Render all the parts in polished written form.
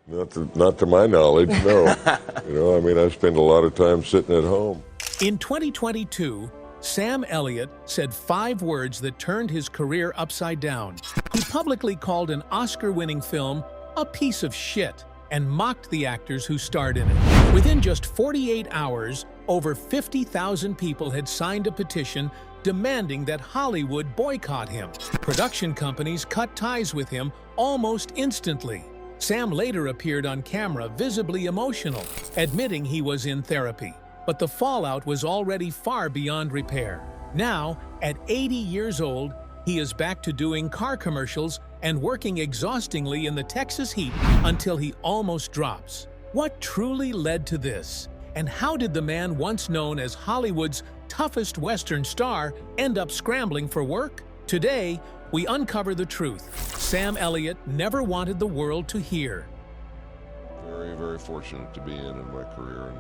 Not to my knowledge, no. I mean, I spend a lot of time sitting at home. In 2022, Sam Elliot said 5 words that turned his career upside down. He publicly called an Oscar-winning film a piece of shit and mocked the actors who starred in it. Within just 48 hours, over 50,000 people had signed a petition demanding that Hollywood boycott him. Production companies cut ties with him almost instantly. Sam later appeared on camera visibly emotional, admitting he was in therapy. But the fallout was already far beyond repair. Now, at 80 years old, he is back to doing car commercials and working exhaustingly in the Texas heat until he almost drops. What truly led to this? And how did the man once known as Hollywood's toughest Western star end up scrambling for work? Today, we uncover the truth Sam Elliot never wanted the world to hear. Very, very fortunate to be in my career.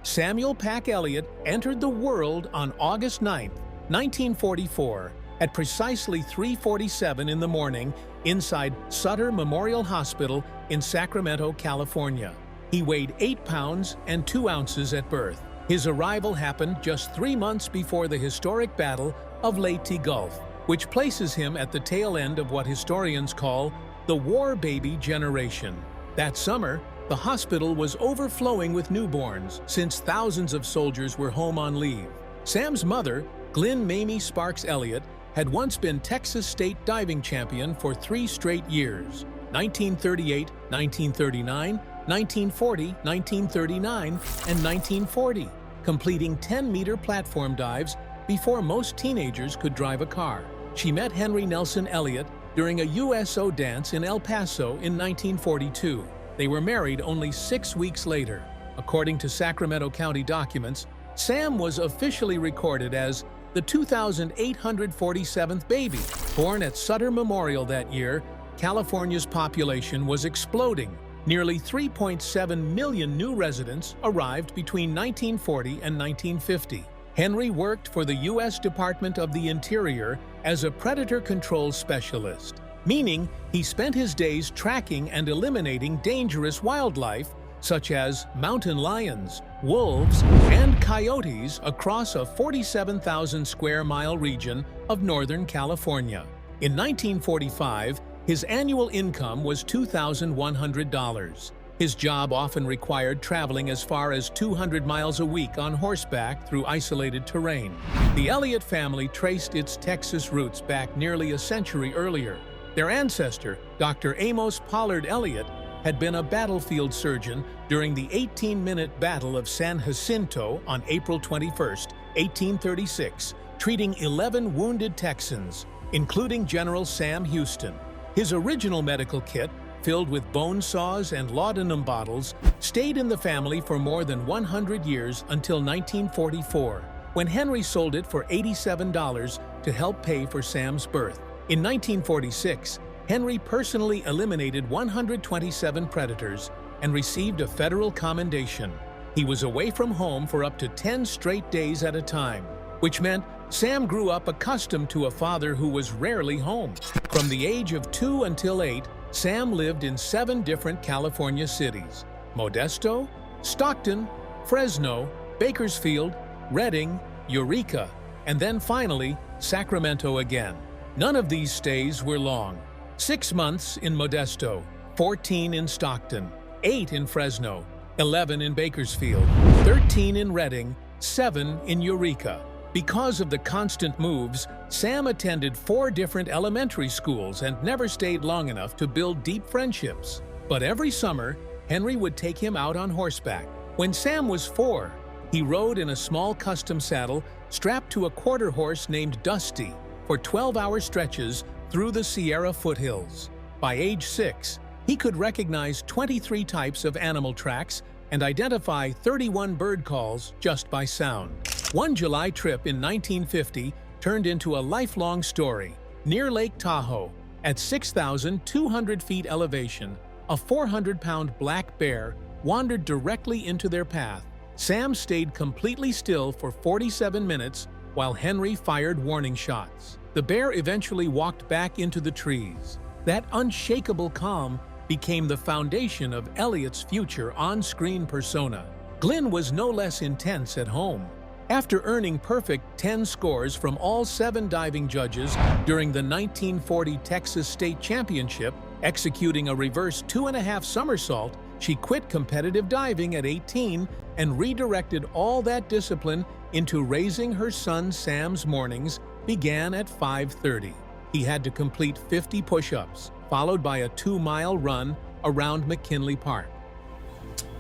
Samuel Pack Elliott entered the world on August 9, 1944, at precisely 3:47 in the morning inside Sutter Memorial Hospital in Sacramento, California. He weighed 8 pounds and 2 ounces at birth. His arrival happened just 3 months before the historic Battle of Leyte Gulf, which places him at the tail end of what historians call the war baby generation. That summer, the hospital was overflowing with newborns since thousands of soldiers were home on leave. Sam's mother, Glyn Mamie Sparks Elliott, had once been Texas state diving champion for 3 straight years, 1938, 1939, 1940, 1939, and 1940, completing 10-meter platform dives before most teenagers could drive a car. She met Henry Nelson Elliott during a USO dance in El Paso in 1942. They were married only 6 weeks later. According to Sacramento County documents, Sam was officially recorded as the 2,847th baby. Born at Sutter Memorial that year, California's population was exploding. Nearly 3.7 million new residents arrived between 1940 and 1950. Henry worked for the U.S. Department of the Interior as a predator control specialist, meaning he spent his days tracking and eliminating dangerous wildlife such as mountain lions, wolves, and coyotes across a 47,000 square mile region of Northern California. In 1945, his annual income was $2,100. His job often required traveling as far as 200 miles a week on horseback through isolated terrain. The Elliott family traced its Texas roots back nearly a century earlier. Their ancestor, Dr. Amos Pollard Elliott, had been a battlefield surgeon during the 18-minute Battle of San Jacinto on April 21, 1836, treating 11 wounded Texans, including General Sam Houston. His original medical kit, filled with bone saws and laudanum bottles, stayed in the family for more than 100 years until 1944, when Henry sold it for $87 to help pay for Sam's birth. In 1946, Henry personally eliminated 127 predators and received a federal commendation. He was away from home for up to 10 straight days at a time, which meant Sam grew up accustomed to a father who was rarely home. From the age of 2 until 8, Sam lived in 7 different California cities: Modesto, Stockton, Fresno, Bakersfield, Redding, Eureka, and then finally, Sacramento again. None of these stays were long. 6 months in Modesto, 14 in Stockton, 8 in Fresno, 11 in Bakersfield, 13 in Redding, 7 in Eureka. Because of the constant moves, Sam attended 4 different elementary schools and never stayed long enough to build deep friendships. But every summer, Henry would take him out on horseback. When Sam was 4, he rode in a small custom saddle strapped to a quarter horse named Dusty for 12-hour stretches through the Sierra foothills. By age 6, he could recognize 23 types of animal tracks and identify 31 bird calls just by sound. One July trip in 1950 turned into a lifelong story. Near Lake Tahoe, at 6,200 feet elevation, a 400-pound black bear wandered directly into their path. Sam stayed completely still for 47 minutes while Henry fired warning shots. The bear eventually walked back into the trees. That unshakable calm became the foundation of Elliott's future on-screen persona. Glynn was no less intense at home. After earning perfect 10 scores from all 7 diving judges during the 1940 Texas State Championship, executing a reverse 2.5 somersault, she quit competitive diving at 18 and redirected all that discipline into raising her son Sam's mornings began at 5:30. He had to complete 50 push-ups, followed by a 2-mile run around McKinley Park.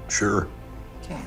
Sure. Okay.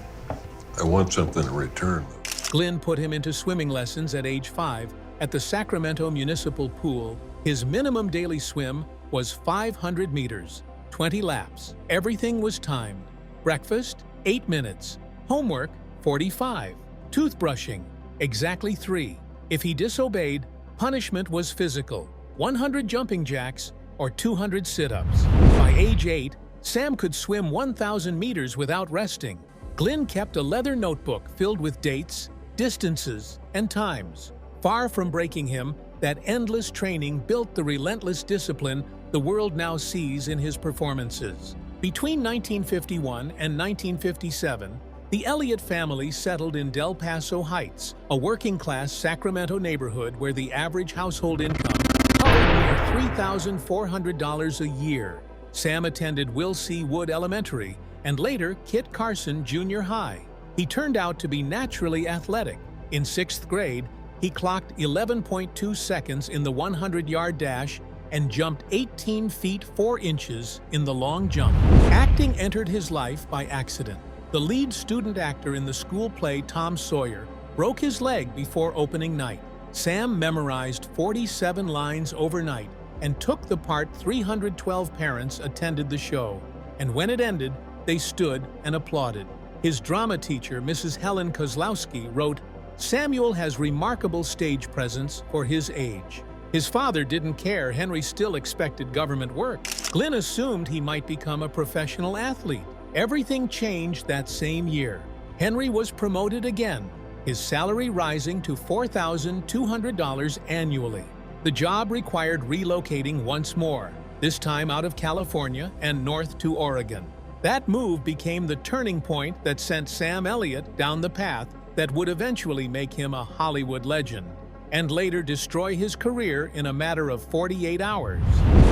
I want something in return, though. Glynn put him into swimming lessons at age 5 at the Sacramento Municipal Pool. His minimum daily swim was 500 meters, 20 laps. Everything was timed. Breakfast, 8 minutes. Homework, 45. Toothbrushing, exactly 3. If he disobeyed, punishment was physical, 100 jumping jacks or 200 sit-ups. By age 8, Sam could swim 1,000 meters without resting. Glynn kept a leather notebook filled with dates, distances, and times. Far from breaking him, that endless training built the relentless discipline the world now sees in his performances. Between 1951 and 1957, the Elliott family settled in Del Paso Heights, a working-class Sacramento neighborhood where the average household income hovered near $3,400 a year. Sam attended Will C. Wood Elementary and later Kit Carson Junior High. He turned out to be naturally athletic. In 6th grade, he clocked 11.2 seconds in the 100-yard dash and jumped 18 feet 4 inches in the long jump. Acting entered his life by accident. The lead student actor in the school play Tom Sawyer broke his leg before opening night. Sam memorized 47 lines overnight and took the part. 312 parents attended the show, and when it ended, they stood and applauded. His drama teacher, Mrs. Helen Kozlowski, wrote, "Samuel has remarkable stage presence for his age." His father didn't care. Henry still expected government work. Glynn assumed he might become a professional athlete. Everything changed that same year. Henry was promoted again, his salary rising to $4,200 annually. The job required relocating once more, this time out of California and north to Oregon. That move became the turning point that sent Sam Elliot down the path that would eventually make him a Hollywood legend, and later destroy his career in a matter of 48 hours.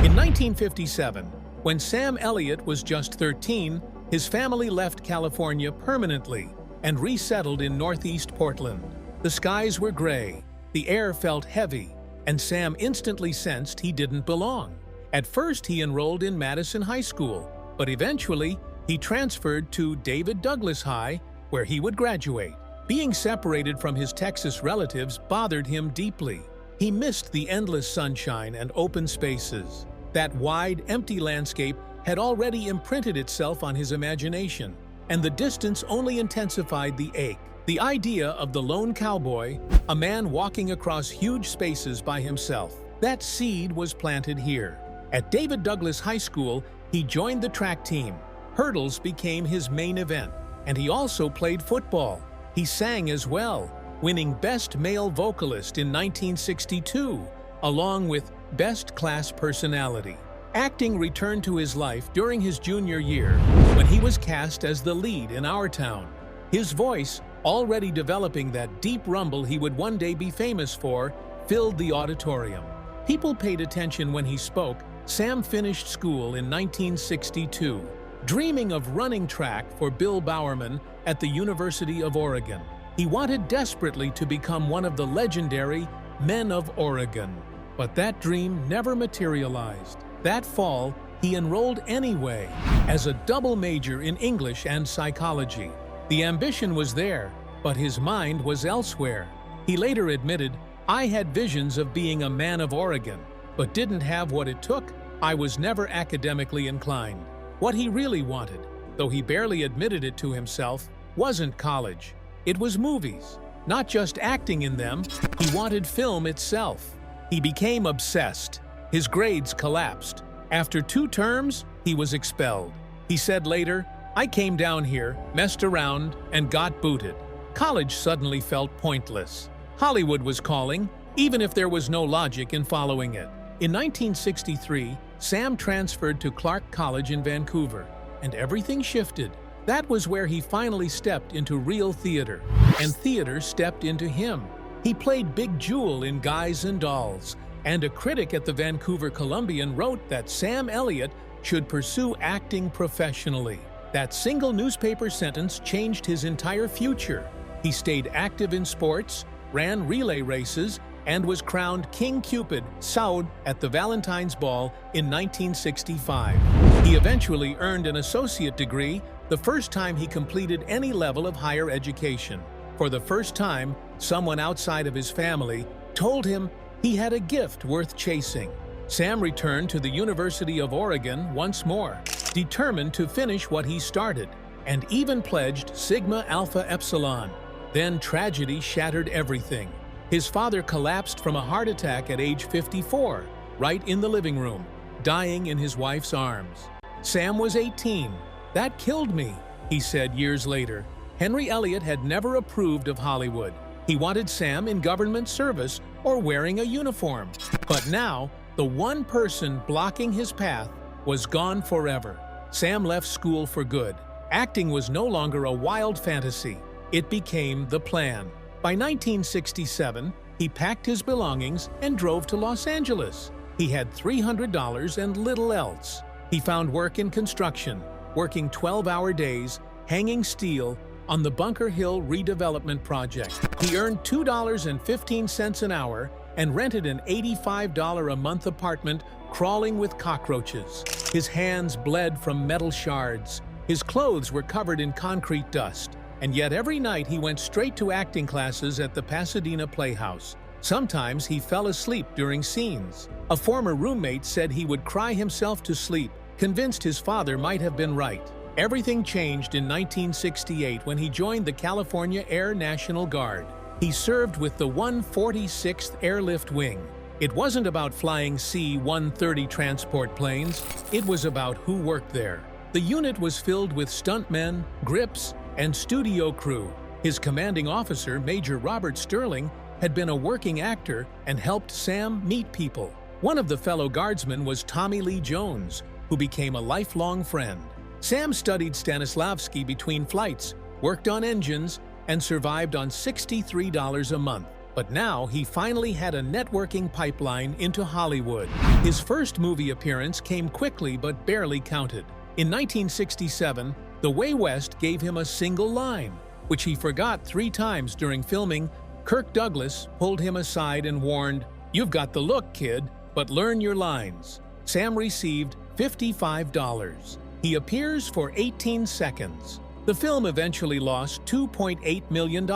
In 1957, when Sam Elliot was just 13, his family left California permanently and resettled in northeast Portland. The skies were gray, the air felt heavy, and Sam instantly sensed he didn't belong. At first, he enrolled in Madison High School, but eventually, he transferred to David Douglas High, where he would graduate. Being separated from his Texas relatives bothered him deeply. He missed the endless sunshine and open spaces. That wide, empty landscape had already imprinted itself on his imagination, and the distance only intensified the ache. The idea of the lone cowboy, a man walking across huge spaces by himself, that seed was planted here. At David Douglas High School, he joined the track team. Hurdles became his main event, and he also played football. He sang as well, winning Best Male Vocalist in 1962, along with Best Class Personality. Acting returned to his life during his junior year, when he was cast as the lead in Our Town. His voice, already developing that deep rumble he would one day be famous for, filled the auditorium. People paid attention when he spoke. Sam finished school in 1962, dreaming of running track for Bill Bowerman at the University of Oregon. He wanted desperately to become one of the legendary Men of Oregon, but that dream never materialized. That fall, he enrolled anyway, as a double major in English and psychology. The ambition was there, but his mind was elsewhere. He later admitted, "I had visions of being a man of Oregon, but didn't have what it took. I was never academically inclined." What he really wanted, though he barely admitted it to himself, wasn't college. It was movies. Not just acting in them, he wanted film itself. He became obsessed. His grades collapsed. After 2 terms, he was expelled. He said later, "I came down here, messed around, and got booted." College suddenly felt pointless. Hollywood was calling, even if there was no logic in following it. In 1963, Sam transferred to Clark College in Vancouver, and everything shifted. That was where he finally stepped into real theater, and theater stepped into him. He played Big Jewel in Guys and Dolls, and a critic at the Vancouver Columbian wrote that Sam Elliot should pursue acting professionally. That single newspaper sentence changed his entire future. He stayed active in sports, ran relay races, and was crowned King Cupid Saud at the Valentine's Ball in 1965. He eventually earned an associate degree, the first time he completed any level of higher education. For the first time, someone outside of his family told him he had a gift worth chasing. Sam returned to the University of Oregon once more, determined to finish what he started, and even pledged Sigma Alpha Epsilon. Then tragedy shattered everything. His father collapsed from a heart attack at age 54, right in the living room, dying in his wife's arms. Sam was 18. "That killed me," he said years later. Henry Elliott had never approved of Hollywood. He wanted Sam in government service or wearing a uniform. But now, the one person blocking his path was gone forever. Sam left school for good. Acting was no longer a wild fantasy. It became the plan. By 1967, he packed his belongings and drove to Los Angeles. He had $300 and little else. He found work in construction, working 12-hour days, hanging steel on the Bunker Hill redevelopment project. He earned $2.15 an hour and rented an $85 a month apartment crawling with cockroaches. His hands bled from metal shards. His clothes were covered in concrete dust. And yet every night he went straight to acting classes at the Pasadena Playhouse. Sometimes he fell asleep during scenes. A former roommate said he would cry himself to sleep, convinced his father might have been right. Everything changed in 1968 when he joined the California Air National Guard. He served with the 146th Airlift Wing. It wasn't about flying C-130 transport planes, it was about who worked there. The unit was filled with stuntmen, grips, and studio crew. His commanding officer, Major Robert Sterling, had been a working actor and helped Sam meet people. One of the fellow guardsmen was Tommy Lee Jones, who became a lifelong friend. Sam studied Stanislavski between flights, worked on engines, and survived on $63 a month. But now he finally had a networking pipeline into Hollywood. His first movie appearance came quickly but barely counted. In 1967, The Way West gave him a single line, which he forgot 3 times during filming. Kirk Douglas pulled him aside and warned, "You've got the look, kid, but learn your lines." Sam received $55. He appears for 18 seconds. The film eventually lost $2.8 million.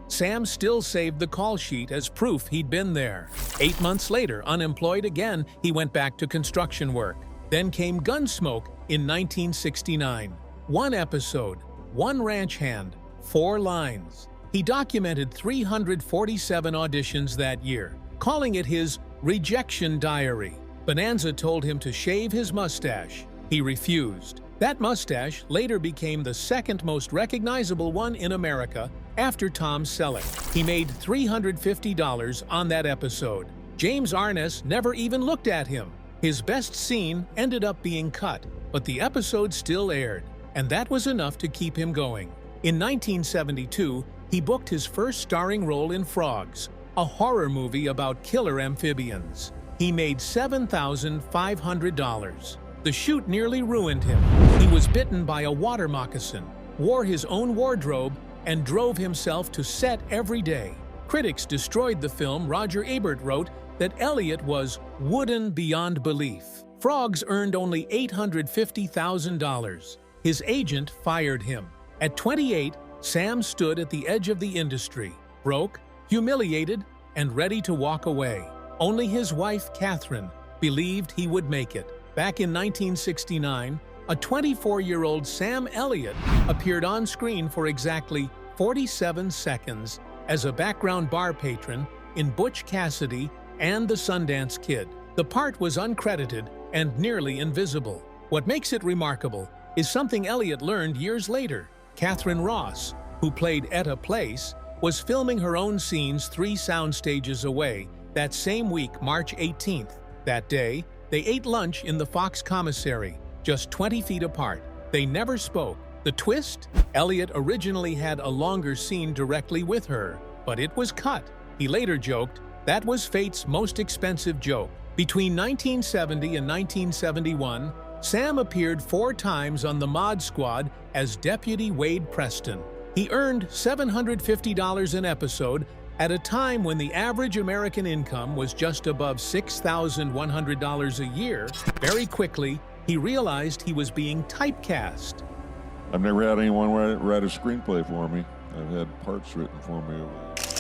Sam still saved the call sheet as proof he'd been there. 8 months later, unemployed again, he went back to construction work. Then came Gunsmoke in 1969. 1 episode, 1 ranch hand, 4 lines. He documented 347 auditions that year, calling it his rejection diary. Bonanza told him to shave his mustache. He refused. That mustache later became the second most recognizable one in America after Tom Selleck. He made $350 on that episode. James Arness never even looked at him. His best scene ended up being cut, but the episode still aired, and that was enough to keep him going. In 1972, he booked his first starring role in Frogs, a horror movie about killer amphibians. He made $7,500. The shoot nearly ruined him. He was bitten by a water moccasin, wore his own wardrobe, and drove himself to set every day. Critics destroyed the film. Roger Ebert wrote that Elliott was wooden beyond belief. Frogs earned only $850,000. His agent fired him. At 28, Sam stood at the edge of the industry, broke, humiliated, and ready to walk away. Only his wife, Catherine, believed he would make it. Back in 1969, a 24-year-old Sam Elliot appeared on screen for exactly 47 seconds as a background bar patron in Butch Cassidy and the Sundance Kid. The part was uncredited and nearly invisible. What makes it remarkable is something Elliott learned years later. Catherine Ross, who played Etta Place, was filming her own scenes 3 sound stages away that same week, March 18th. That day, They ate lunch in the Fox commissary, just 20 feet apart. They never spoke. The twist? Elliott originally had a longer scene directly with her, but it was cut. He later joked, that was fate's most expensive joke. Between 1970 and 1971, Sam appeared 4 times on the Mod Squad as Deputy Wade Preston. He earned $750 an episode at a time when the average American income was just above $6,100 a year. Very quickly, he realized he was being typecast. I've never had anyone write a screenplay for me. I've had parts written for me.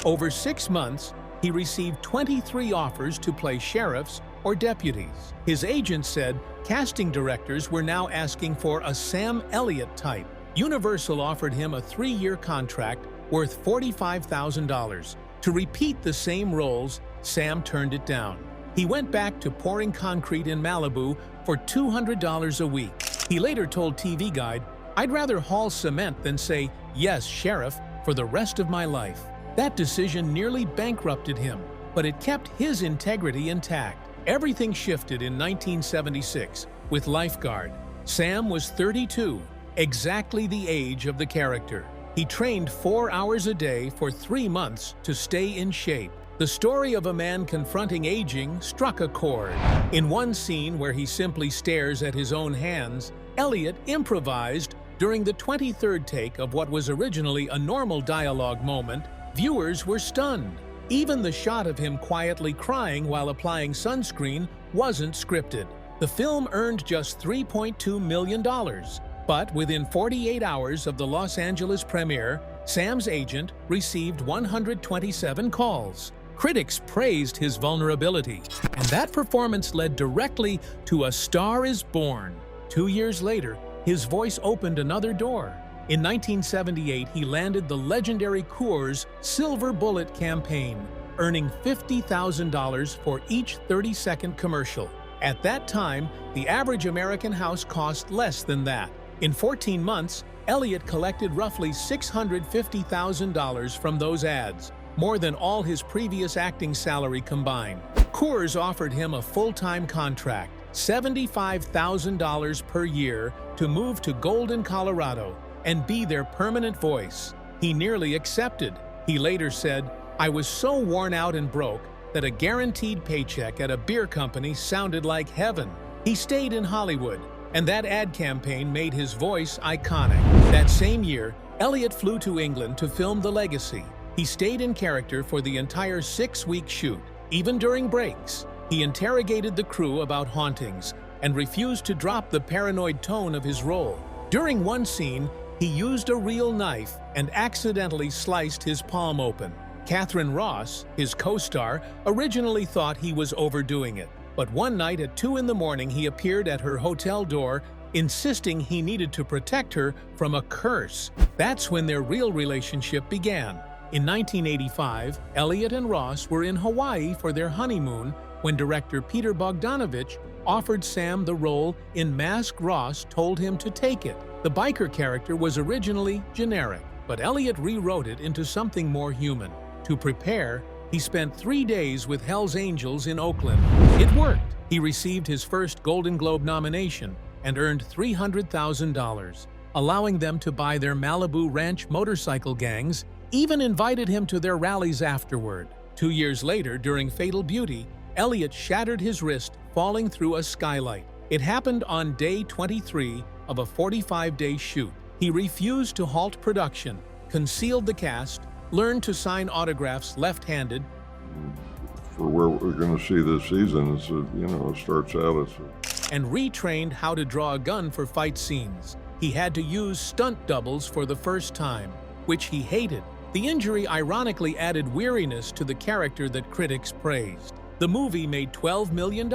Over 6 months, he received 23 offers to play sheriffs or deputies. His agent said casting directors were now asking for a Sam Elliot type. Universal offered him a 3-year contract worth $45,000. To repeat the same roles, Sam turned it down. He went back to pouring concrete in Malibu for $200 a week. He later told TV Guide, "I'd rather haul cement than say, 'Yes, Sheriff,' for the rest of my life." That decision nearly bankrupted him, but it kept his integrity intact. Everything shifted in 1976 with Lifeguard. Sam was 32, exactly the age of the character. He trained 4 hours a day for 3 months to stay in shape. The story of a man confronting aging struck a chord. In one scene where he simply stares at his own hands, Elliott improvised during the 23rd take of what was originally a normal dialogue moment. Viewers were stunned. Even the shot of him quietly crying while applying sunscreen wasn't scripted. The film earned just $3.2 million. But within 48 hours of the Los Angeles premiere, Sam's agent received 127 calls. Critics praised his vulnerability, and that performance led directly to A Star is Born. 2 years later, his voice opened another door. In 1978, he landed the legendary Coors Silver Bullet campaign, earning $50,000 for each 30-second commercial. At that time, the average American house cost less than that. In 14 months, Elliott collected roughly $650,000 from those ads, more than all his previous acting salary combined. Coors offered him a full-time contract, $75,000 per year, to move to Golden, Colorado, and be their permanent voice. He nearly accepted. He later said, "I was so worn out and broke that a guaranteed paycheck at a beer company sounded like heaven." He stayed in Hollywood, and that ad campaign made his voice iconic. That same year, Elliott flew to England to film The Legacy. He stayed in character for the entire 6-week shoot. Even during breaks, he interrogated the crew about hauntings and refused to drop the paranoid tone of his role. During one scene, he used a real knife and accidentally sliced his palm open. Catherine Ross, his co-star, originally thought he was overdoing it. But one night at 2 in the morning, he appeared at her hotel door, insisting he needed to protect her from a curse. That's when their real relationship began. In 1985, Elliott and Ross were in Hawaii for their honeymoon when director Peter Bogdanovich offered Sam the role in Mask. Ross told him to take it. The biker character was originally generic, but Elliott rewrote it into something more human. To prepare, he spent 3 days with Hell's Angels in Oakland. It worked. He received his first Golden Globe nomination and earned $300,000, allowing them to buy their Malibu Ranch motorcycle gangs, even invited him to their rallies afterward. 2 years later, during Fatal Beauty, Elliott shattered his wrist falling through a skylight. It happened on day 23 of a 45-day shoot. He refused to halt production, concealed the cast, learned to sign autographs left-handed. For where we're going to see this season, it starts out as and retrained how to draw a gun for fight scenes. He had to use stunt doubles for the first time, which he hated. The injury ironically added weariness to the character that critics praised. The movie made $12 million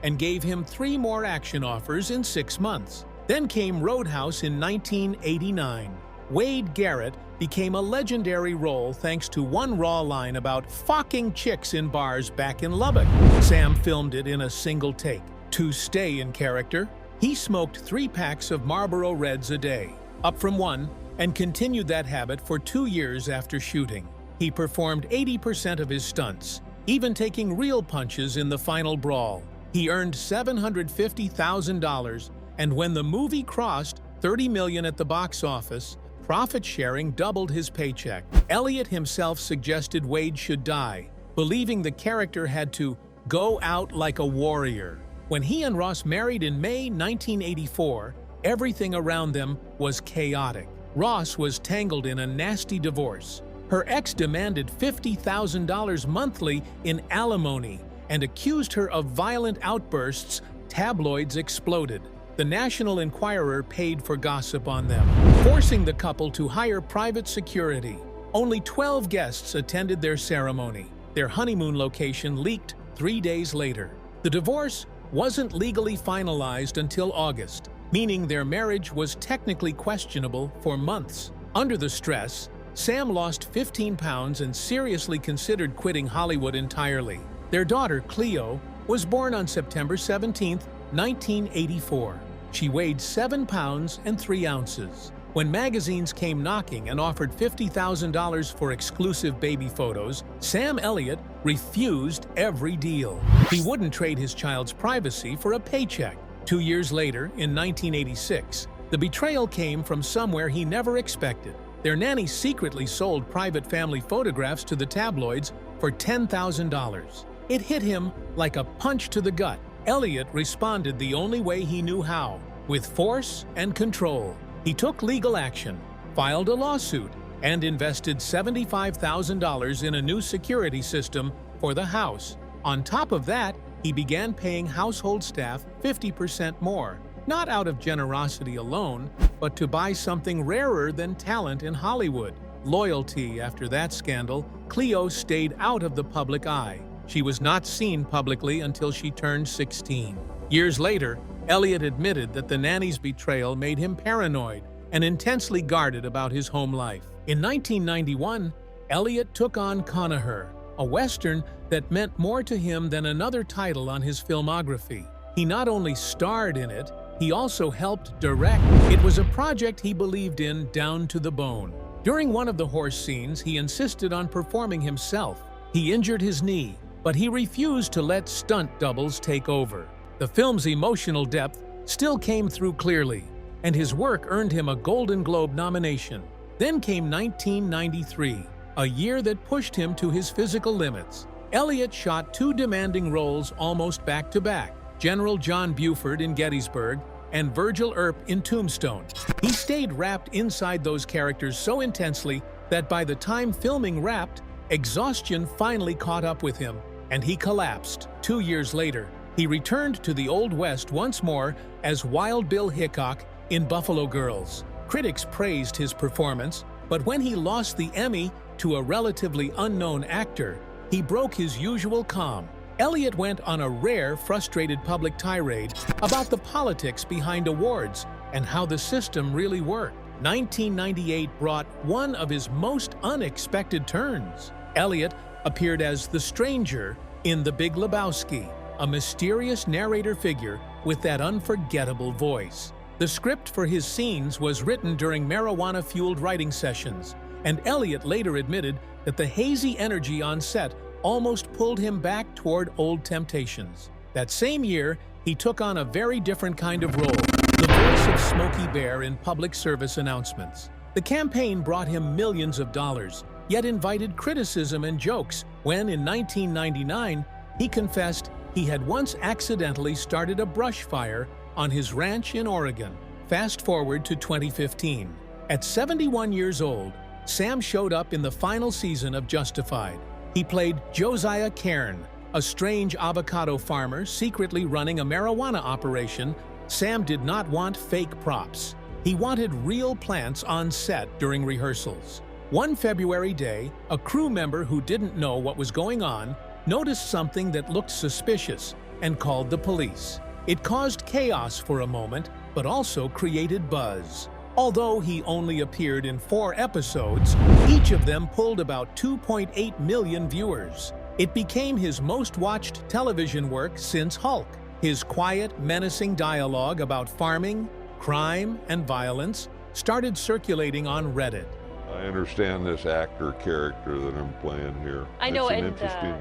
and gave him 3 more action offers in 6 months. Then came Roadhouse in 1989. Wade Garrett became a legendary role thanks to one raw line about fucking chicks in bars back in Lubbock. Sam filmed it in a single take. To stay in character, he smoked 3 packs of Marlboro Reds a day, up from 1, and continued that habit for 2 years after shooting. He performed 80% of his stunts, even taking real punches in the final brawl. He earned $750,000, and when the movie crossed $30 million at the box office, profit sharing doubled his paycheck. Elliott himself suggested Wade should die, believing the character had to go out like a warrior. When he and Ross married in May 1984, everything around them was chaotic. Ross was tangled in a nasty divorce. Her ex demanded $50,000 monthly in alimony and accused her of violent outbursts. Tabloids exploded. The National Enquirer paid for gossip on them, forcing the couple to hire private security. Only 12 guests attended their ceremony. Their honeymoon location leaked 3 days later. The divorce wasn't legally finalized until August, meaning their marriage was technically questionable for months. Under the stress, Sam lost 15 pounds and seriously considered quitting Hollywood entirely. Their daughter, Cleo, was born on September 17, 1984. She weighed 7 pounds and 3 ounces. When magazines came knocking and offered $50,000 for exclusive baby photos, Sam Elliot refused every deal. He wouldn't trade his child's privacy for a paycheck. 2 years later, in 1986, the betrayal came from somewhere he never expected. Their nanny secretly sold private family photographs to the tabloids for $10,000. It hit him like a punch to the gut. Elliott responded the only way he knew how, with force and control. He took legal action, filed a lawsuit, and invested $75,000 in a new security system for the house. On top of that, he began paying household staff 50% more, not out of generosity alone, but to buy something rarer than talent in Hollywood: loyalty. After that scandal, Cleo stayed out of the public eye. She was not seen publicly until she turned 16. Years later, Elliott admitted that the nanny's betrayal made him paranoid and intensely guarded about his home life. In 1991, Elliott took on Conaher, a Western that meant more to him than another title on his filmography. He not only starred in it, he also helped direct. It was a project he believed in down to the bone. During one of the horse scenes, he insisted on performing himself. He injured his knee, but he refused to let stunt doubles take over. The film's emotional depth still came through clearly, and his work earned him a Golden Globe nomination. Then came 1993, a year that pushed him to his physical limits. Elliott shot 2 demanding roles almost back-to-back: General John Buford in Gettysburg and Virgil Earp in Tombstone. He stayed wrapped inside those characters so intensely that by the time filming wrapped, exhaustion finally caught up with him, and he collapsed. 2 years later, he returned to the Old West once more as Wild Bill Hickok in Buffalo Girls. Critics praised his performance, but when he lost the Emmy to a relatively unknown actor, he broke his usual calm. Elliott went on a rare, frustrated public tirade about the politics behind awards and how the system really worked. 1998 brought one of his most unexpected turns. Elliott appeared as the stranger in The Big Lebowski, a mysterious narrator figure with that unforgettable voice. The script for his scenes was written during marijuana-fueled writing sessions, and Elliott later admitted that the hazy energy on set almost pulled him back toward old temptations. That same year, he took on a very different kind of role: the voice of Smokey Bear in public service announcements. The campaign brought him millions of dollars, yet invited criticism and jokes when, in 1999, he confessed he had once accidentally started a brush fire on his ranch in Oregon. Fast forward to 2015. At 71 years old, Sam showed up in the final season of Justified. He played Josiah Cairn, a strange avocado farmer secretly running a marijuana operation. Sam did not want fake props. He wanted real plants on set during rehearsals. One February day, a crew member who didn't know what was going on noticed something that looked suspicious and called the police. It caused chaos for a moment, but also created buzz. Although he only appeared in 4 episodes, each of them pulled about 2.8 million viewers. It became his most-watched television work since Hulk. His quiet, menacing dialogue about farming, crime, and violence started circulating on Reddit. I understand this actor character that I'm playing here. I know, It's an and interesting.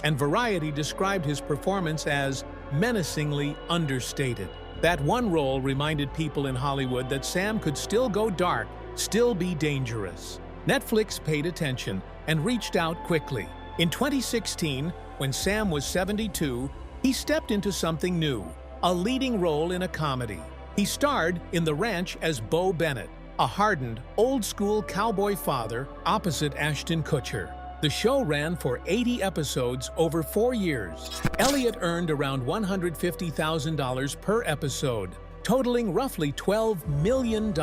And Variety described his performance as menacingly understated. That one role reminded people in Hollywood that Sam could still go dark, still be dangerous. Netflix paid attention and reached out quickly. In 2016, when Sam was 72, he stepped into something new, a leading role in a comedy. He starred in The Ranch as Bo Bennett, a hardened, old-school cowboy father opposite Ashton Kutcher. The show ran for 80 episodes over 4 years. Elliott earned around $150,000 per episode, totaling roughly $12 million.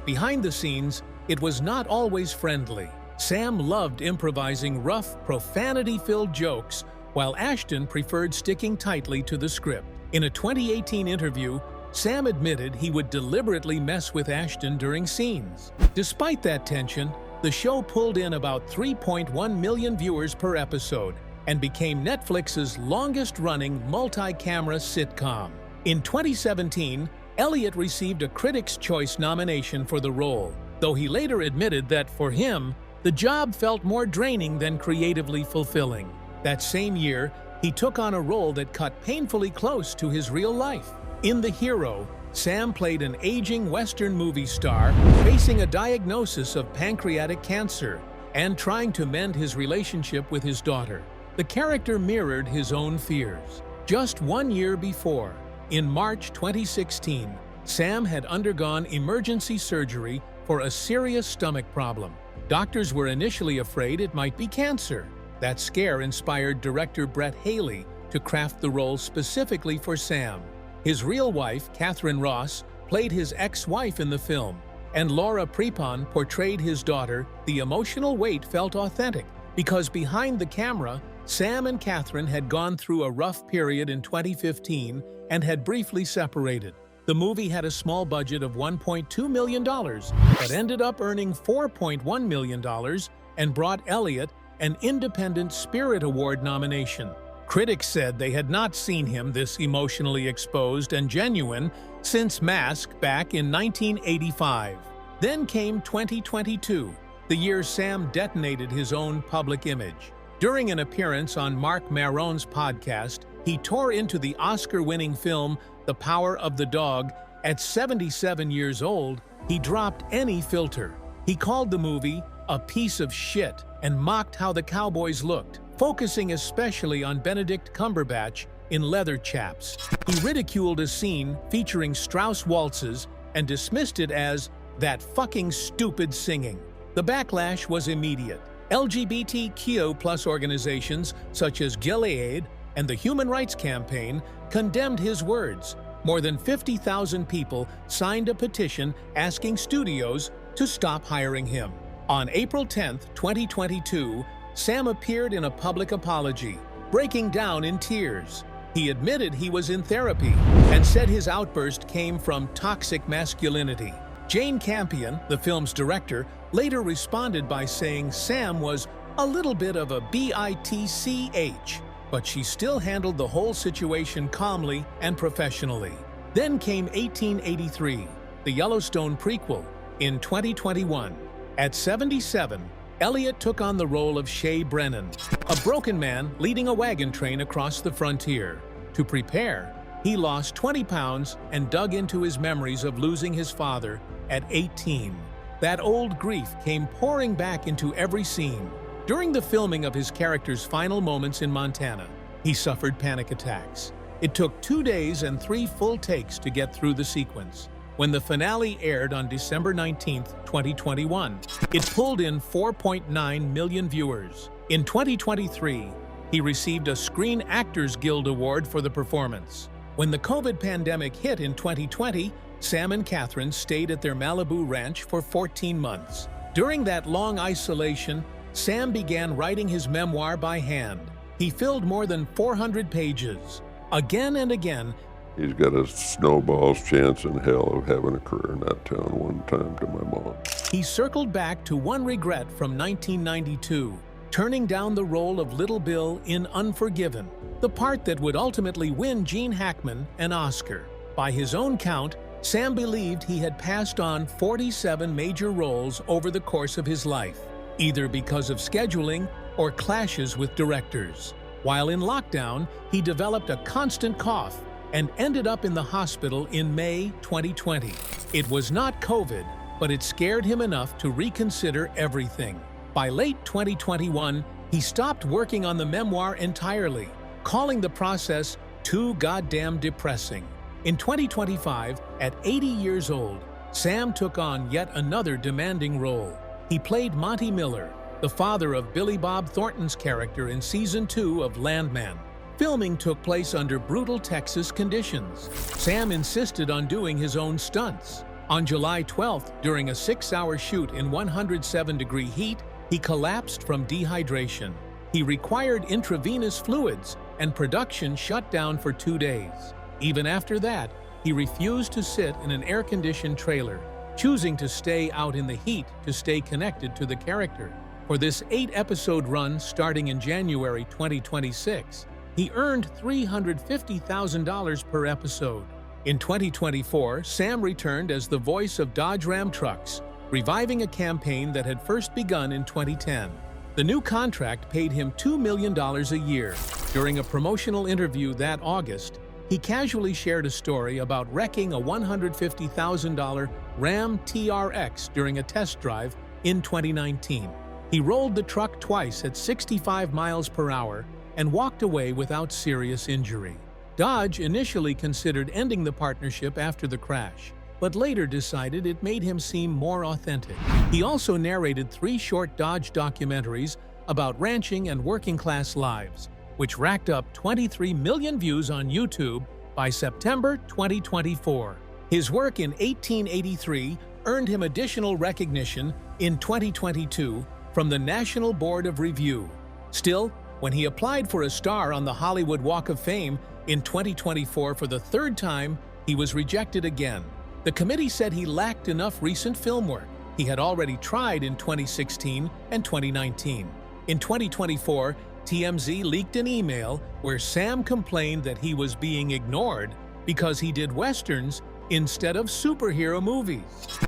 Behind the scenes, it was not always friendly. Sam loved improvising rough, profanity-filled jokes, while Ashton preferred sticking tightly to the script. In a 2018 interview, Sam admitted he would deliberately mess with Ashton during scenes. Despite that tension, the show pulled in about 3.1 million viewers per episode and became Netflix's longest-running multi-camera sitcom. In 2017, Elliott received a Critics' Choice nomination for the role, though he later admitted that, for him, the job felt more draining than creatively fulfilling. That same year, he took on a role that cut painfully close to his real life. In The Hero, Sam played an aging Western movie star facing a diagnosis of pancreatic cancer and trying to mend his relationship with his daughter. The character mirrored his own fears. Just 1 year before, in March 2016, Sam had undergone emergency surgery for a serious stomach problem. Doctors were initially afraid it might be cancer. That scare inspired director Brett Haley to craft the role specifically for Sam. His real wife, Catherine Ross, played his ex-wife in the film, and Laura Prepon portrayed his daughter. The emotional weight felt authentic, because behind the camera, Sam and Catherine had gone through a rough period in 2015 and had briefly separated. The movie had a small budget of $1.2 million, but ended up earning $4.1 million and brought Elliott an Independent Spirit Award nomination. Critics said they had not seen him this emotionally exposed and genuine since Mask back in 1985. Then came 2022, the year Sam detonated his own public image. During an appearance on Marc Maron's podcast, he tore into the Oscar-winning film The Power of the Dog. At 77 years old, he dropped any filter. He called the movie a piece of shit and mocked how the cowboys looked, focusing especially on Benedict Cumberbatch in leather chaps. He ridiculed a scene featuring Strauss waltzes and dismissed it as that fucking stupid singing. The backlash was immediate. LGBTQ+ organizations such as Gilead and the Human Rights Campaign condemned his words. More than 50,000 people signed a petition asking studios to stop hiring him. On April 10, 2022, Sam appeared in a public apology, breaking down in tears. He admitted he was in therapy and said his outburst came from toxic masculinity. Jane Campion, the film's director, later responded by saying Sam was a little bit of a bitch, but she still handled the whole situation calmly and professionally. Then came 1883, the Yellowstone prequel, in 2021. At 77, Elliott took on the role of Shay Brennan, a broken man leading a wagon train across the frontier. To prepare, he lost 20 pounds and dug into his memories of losing his father at 18. That old grief came pouring back into every scene. During the filming of his character's final moments in Montana, he suffered panic attacks. It took 2 days and 3 full takes to get through the sequence. When the finale aired on December 19, 2021, it pulled in 4.9 million viewers. In 2023, he received a Screen Actors Guild Award for the performance. When the COVID pandemic hit in 2020, Sam and Catherine stayed at their Malibu ranch for 14 months. During that long isolation, Sam began writing his memoir by hand. He filled more than 400 pages. Again and again, He's got a snowball's chance in hell of having a career in that town one time to my mom. he circled back to one regret from 1992, turning down the role of Little Bill in Unforgiven, the part that would ultimately win Gene Hackman an Oscar. By his own count, Sam believed he had passed on 47 major roles over the course of his life, either because of scheduling or clashes with directors. While in lockdown, he developed a constant cough and ended up in the hospital in May 2020. It was not COVID, but it scared him enough to reconsider everything. By late 2021, he stopped working on the memoir entirely, calling the process too goddamn depressing. In 2025, at 80 years old, Sam took on yet another demanding role. He played Monty Miller, the father of Billy Bob Thornton's character in Season 2 of Landman. Filming took place under brutal Texas conditions. Sam insisted on doing his own stunts. On July 12th, during a 6-hour shoot in 107-degree heat, he collapsed from dehydration. He required intravenous fluids, and production shut down for 2 days. Even after that, he refused to sit in an air-conditioned trailer, choosing to stay out in the heat to stay connected to the character. For this 8-episode run starting in January 2026, he earned $350,000 per episode. In 2024, Sam returned as the voice of Dodge Ram trucks, reviving a campaign that had first begun in 2010. The new contract paid him $2 million a year. During a promotional interview that August, he casually shared a story about wrecking a $150,000 Ram TRX during a test drive in 2019. He rolled the truck twice at 65 miles per hour and walked away without serious injury. Dodge initially considered ending the partnership after the crash, but later decided it made him seem more authentic. He also narrated 3 short Dodge documentaries about ranching and working-class lives, which racked up 23 million views on YouTube by September 2024. His work in 1883 earned him additional recognition in 2022 from the National Board of Review. Still, when he applied for a star on the Hollywood Walk of Fame in 2024 for the 3rd time, he was rejected again. The committee said he lacked enough recent film work. He had already tried in 2016 and 2019. In 2024, TMZ leaked an email where Sam complained that he was being ignored because he did westerns instead of superhero movies.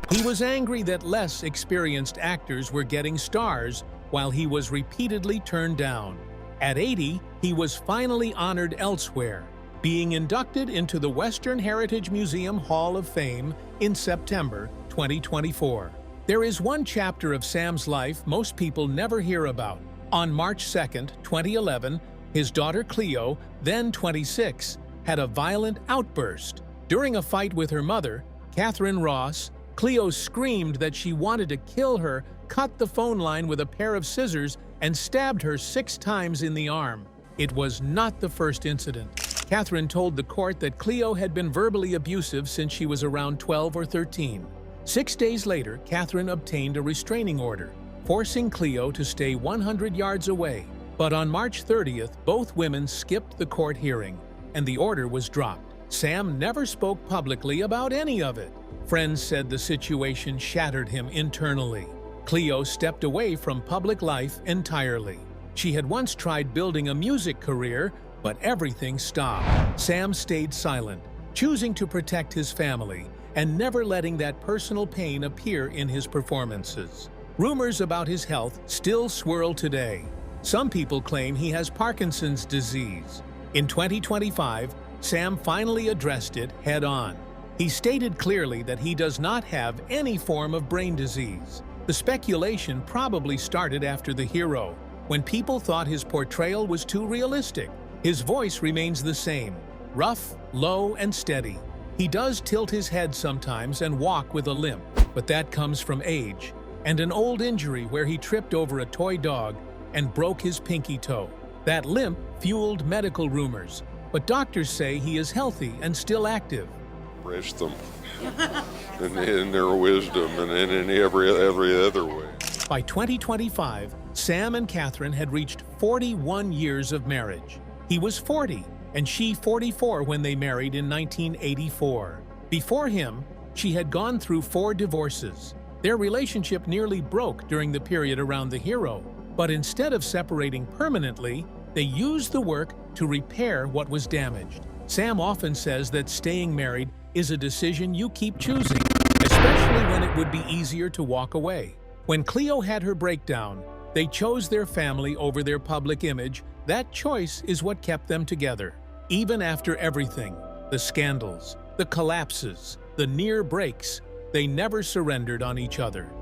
He was angry that less experienced actors were getting stars while he was repeatedly turned down. At 80, he was finally honored elsewhere, being inducted into the Western Heritage Museum Hall of Fame in September 2024. There is one chapter of Sam's life most people never hear about. On March 2, 2011, his daughter Cleo, then 26, had a violent outburst. During a fight with her mother, Catherine Ross, Cleo screamed that she wanted to kill her, cut the phone line with a pair of scissors, and stabbed her 6 times in the arm. It was not the first incident. Catherine told the court that Cleo had been verbally abusive since she was around 12 or 13. 6 days later, Catherine obtained a restraining order, forcing Cleo to stay 100 yards away. But on March 30th, both women skipped the court hearing, and the order was dropped. Sam never spoke publicly about any of it. Friends said the situation shattered him internally. Cleo stepped away from public life entirely. She had once tried building a music career, but everything stopped. Sam stayed silent, choosing to protect his family and never letting that personal pain appear in his performances. Rumors about his health still swirl today. Some people claim he has Parkinson's disease. In 2025, Sam finally addressed it head-on. He stated clearly that he does not have any form of brain disease. The speculation probably started after The Hero, when people thought his portrayal was too realistic. His voice remains the same, rough, low, and steady. He does tilt his head sometimes and walk with a limp, but that comes from age and an old injury where he tripped over a toy dog and broke his pinky toe. That limp fueled medical rumors, but doctors say he is healthy and still active. Rest them in their wisdom and in every other way. By 2025, Sam and Catherine had reached 41 years of marriage. He was 40, and she 44 when they married in 1984. Before him, she had gone through 4 divorces. Their relationship nearly broke during the period around The Hero, but instead of separating permanently, they used the work to repair what was damaged. Sam often says that staying married is a decision you keep choosing, especially when it would be easier to walk away. When Cleo had her breakdown, they chose their family over their public image That choice is what kept them together. Even after everything, the scandals, the collapses, the near breaks, they never surrendered on each other.